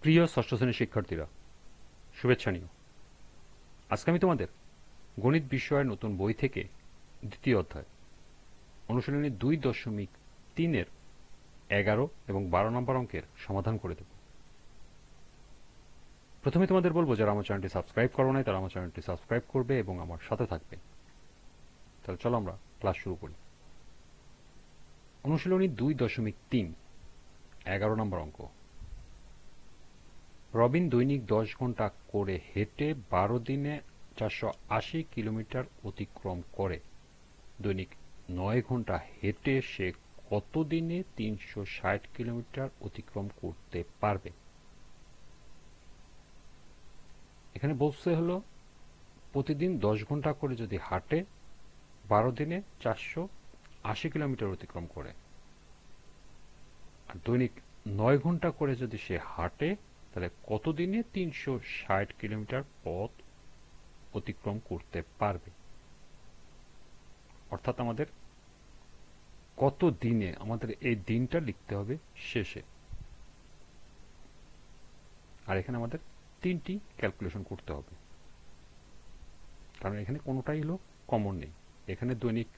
প্রিয় ষষ্ঠ শ্রেণীর শিক্ষার্থীরা, শুভেচ্ছা নিও। আজকে আমি তোমাদের গণিত বিষয়ের নতুন বই থেকে দ্বিতীয় অধ্যায় অনুশীলনী 2.3-এর 11 এবং 12 নম্বর অঙ্কের সমাধান করে দেব। প্রথমে তোমাদের বলবো, যারা আমার চ্যানেলটি সাবস্ক্রাইব করো নাই তারা আমার চ্যানেলটি সাবস্ক্রাইব করবে এবং আমার সাথে থাকবে। তাহলে চলো আমরা ক্লাস শুরু করি। অনুশীলনী 2.3, 11 নম্বর অঙ্ক। রবিন দৈনিক 10 ঘন্টা করে হেঁটে 12 দিনে 480 কিলোমিটার অতিক্রম করে। দৈনিক 9 ঘন্টা হেঁটে সে কত দিনে 360 কিলোমিটার অতিক্রম করতে পারবে? এখানে বলছে হলো প্রতিদিন 10 ঘন্টা করে যদি হাঁটে 12 দিনে 480 কিলোমিটার অতিক্রম করে, আর দৈনিক 9 ঘন্টা করে যদি সে হাঁটে তাহলে কত দিনে 360 কিলোমিটার পথ অতিক্রম করতে পারবে। অর্থাৎ আমাদের কত দিনে, আমাদের এই দিনটা লিখতে হবে শেষে। আর এখানে আমাদের 3টি ক্যালকুলেশন করতে হবে, কারণ এখানে কোনোটাই হলো কমন নেই। এখানে দৈনিক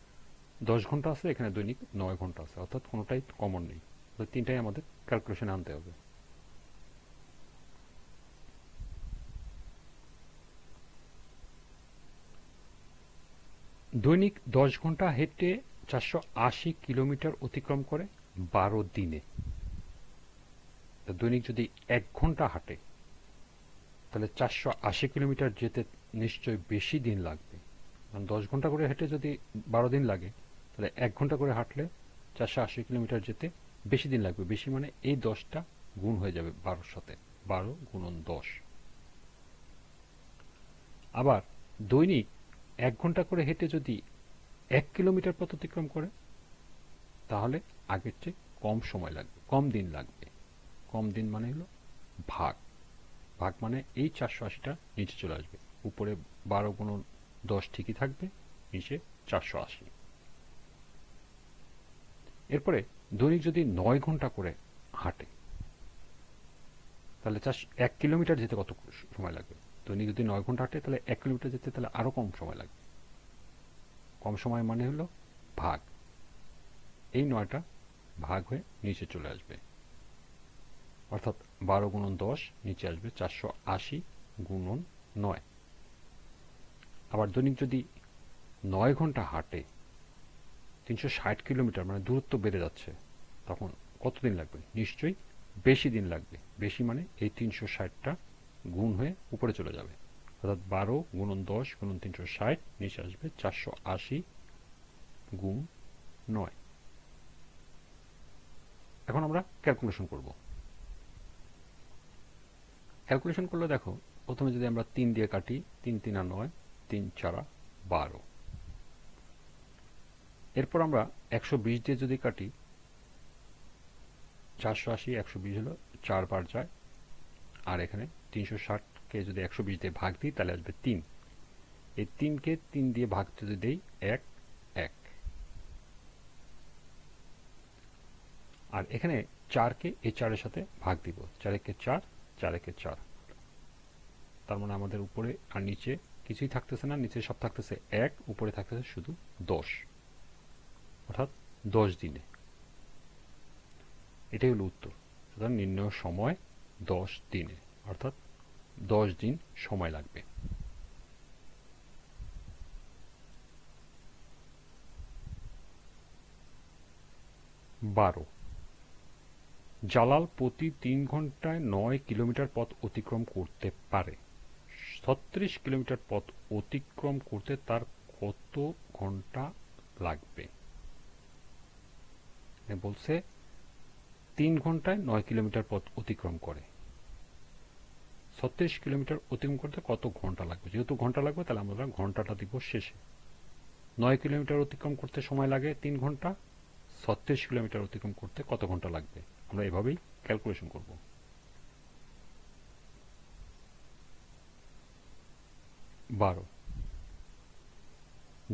10 ঘন্টা আছে, এখানে দৈনিক 9 ঘন্টা আছে, অর্থাৎ কোনোটাই কমন নেই। তো 3টাই আমাদের ক্যালকুলেশনে আনতে হবে। দৈনিক 10 ঘন্টা হেঁটে 480 কিলোমিটার অতিক্রম করে 12 দিনে। দৈনিক যদি 1 ঘন্টা হাঁটে তাহলে 480 কিলোমিটার যেতে নিশ্চয়ই বেশি দিন লাগবে। কারণ 10 ঘন্টা করে হেঁটে যদি 12 দিন লাগে, তাহলে 1 ঘন্টা করে হাঁটলে 480 কিলোমিটার যেতে বেশি দিন লাগবে। বেশি মানে এই 10টা গুণ হয়ে যাবে 12-র সাথে, 12 গুণন 10। আবার দৈনিক 1 ঘন্টা করে হেঁটে যদি 1 কিলোমিটার পথ অতিক্রম করে, তাহলে আগের চেয়ে কম সময় লাগবে, কম দিন লাগবে। কম দিন মানে হলো ভাগ। ভাগ মানে এই 480টা নিচে চলে আসবে, উপরে 12 গুণন 10 ঠিকই থাকবে, নিচে 480। এরপরে দৈনিক যদি 9 ঘন্টা করে হাঁটে তাহলে 1 কিলোমিটার যেতে কত সময় লাগবে? দৈনিক যদি 9 ঘন্টা হাঁটে তাহলে 1 কিলোমিটার যেতে তাহলে আরও কম সময় লাগবে। কম সময় মানে হলো ভাগ, এই 9টা ভাগ হয়ে নিচে চলে আসবে, অর্থাৎ 12 গুণন 10 নিচে আসবে 480 গুণন 9। আবার দৈনিক যদি 9 ঘন্টা হাঁটে 360 কিলোমিটার, মানে দূরত্ব বেড়ে যাচ্ছে, তখন কতদিন লাগবে? নিশ্চয়ই বেশি দিন লাগবে। বেশি মানে এই 360টা গুণ হয়ে উপরে চলে যাবে, অর্থাৎ 12 গুণন 10 গুণন 360 নিচে আসবে 480 গুণ 9। এখন আমরা ক্যালকুলেশন করব। ক্যালকুলেশন করলে দেখো, প্রথমে যদি আমরা 3 দিয়ে কাটি, 3 3 9, 3 4 12। এরপর আমরা 120 দিয়ে যদি কাটি, 480 120 হলো 4 বার যায়, আর এখানে 360কে যদি 120 দিয়ে ভাগ দিই তাহলে আসবে 3। এই 3কে 3 দিয়ে ভাগ যদি দেই 1 1। আর এখানে 4কে এই 4-এর সাথে ভাগ দিব, 4 একে 4, 4 একে 4। তার মানে আমাদের উপরে আর নিচে কিছুই থাকতেছে না, নিচে সব থাকতেছে 1, উপরে থাকতেছে শুধু 10, অর্থাৎ 10 দিনে। এটাই হলো উত্তর। সুতরাং নির্ণয় সময় 10 দিনে, অর্থাৎ 10 দিন সময় লাগবে। 12, জালাল প্রতি 3 ঘন্টায় 9 কিলোমিটার পথ অতিক্রম করতে পারে। 36 কিলোমিটার পথ অতিক্রম করতে তার কত ঘন্টা লাগবে? বলছে 3 ঘন্টায় 9 কিলোমিটার পথ অতিক্রম করে, 36 কিলোমিটার অতিক্রম করতে কত ঘন্টা লাগবে? যেহেতু ঘন্টা লাগবে তাহলে আমরা ঘন্টাটা দিব শেষে। 9 কিলোমিটার অতিক্রম করতে সময় লাগে 3 ঘন্টা, 36 কিলোমিটার অতিক্রম করতে কত ঘন্টা লাগবে? আমরা এভাবেই ক্যালকুলেশন করব। 12,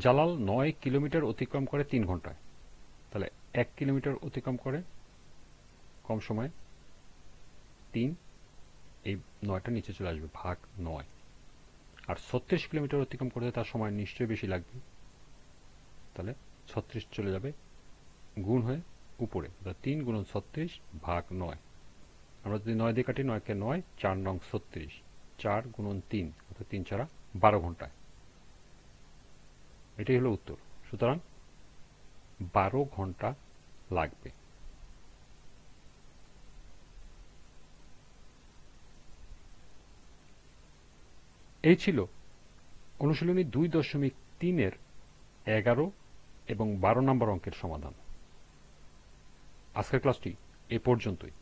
জালাল 9 কিলোমিটার অতিক্রম করে 3 ঘন্টায়, তাহলে 1 কিলোমিটার অতিক্রম করে কম সময়ে 3 এই 9টা নিচে চলে আসবে, ভাগ 9। আর 36 কিলোমিটার অতিক্রম করতে তার সময় নিশ্চয়ই বেশি লাগবে, তাহলে 36 চলে যাবে গুণ হয়ে উপরে, 3 গুণন 36 ভাগ 9। আমরা যদি 9 দিয়ে কাটি, 9 কে 9, 4 নং 36, 4 গুণন 3, অর্থাৎ 3 4 12 ঘন্টায়। এটাই হলো উত্তর। সুতরাং 12 ঘন্টা লাগবে। এই ছিল অনুশীলনী 2.3-এর 11 এবং 12 নম্বর অঙ্কের সমাধান। আজকের ক্লাসটি এ পর্যন্তই।